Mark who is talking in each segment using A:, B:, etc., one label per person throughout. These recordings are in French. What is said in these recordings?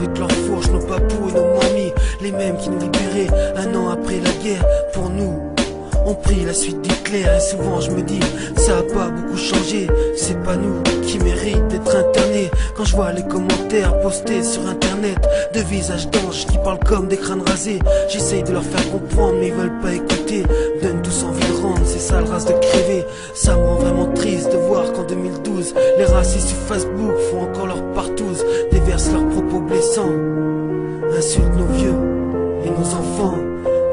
A: cuites leur fourche, nos papous et nos mamies, les mêmes qui nous libéraient un an après la guerre. Pour nous, on prie la suite d'Hitler et souvent je me dis ça a pas beaucoup changé, c'est pas nous qui méritent d'être internés. Quand je vois les commentaires postés sur internet de visages d'anges qui parlent comme des crânes rasés, j'essaye de leur faire comprendre mais ils veulent pas écouter. Donnent tous envie de rendre ces sales races de crever. Ça me rend vraiment triste de voir qu'en 2012 les racistes sur Facebook font encore leur partouze, déversent leurs propos blessants, insultent nos vieux et nos enfants.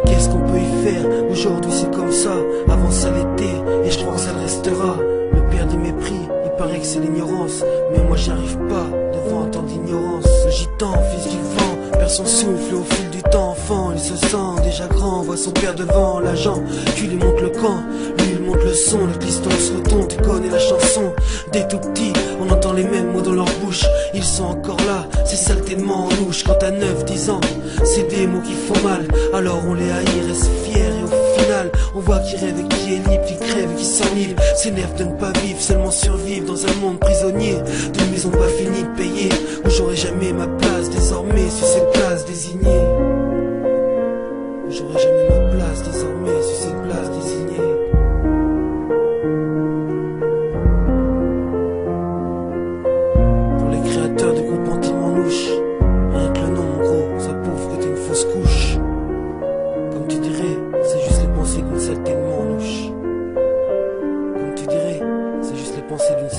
A: Qu'est-ce qu'on peut y faire? Aujourd'hui c'est comme ça, avant ça l'était, et je crois que ça le restera. Le père du mépris, il paraît que c'est l'ignorance, mais moi j'y arrive pas devant tant d'ignorance. Le gitan, fils du vent, perd son souffle au fil du temps. Enfant, il se sent déjà grand, voit son père devant l'agent, qui lui monte le camp, lui il monte le son, le cliston se retourne, tu connais la chanson. Dès tout petit, on entend les mêmes mots dans leur bouche, ils sont encore là, c'est saletement en louche. Quand t'as 9-10 ans, c'est des mots qui font mal, alors on les haït, reste fier et au final, on voit qui rêve et qui est libre, qui crève et qui s'enivre, s'énerve de ne pas vivre, seulement survivre dans un monde prisonnier, d'une maison pas finie de payer, où j'aurai jamais ma place désormais sur cette place désignée. J'aurai jamais ma place désormais sur cette place désignée. Pour les créateurs de comportements louches, rien que le nom en gros, ça prouve que t'es une fausse couche. Comme tu dirais, c'est juste les pensées d'une saleté de manouche. Comme tu dirais, c'est juste les pensées d'une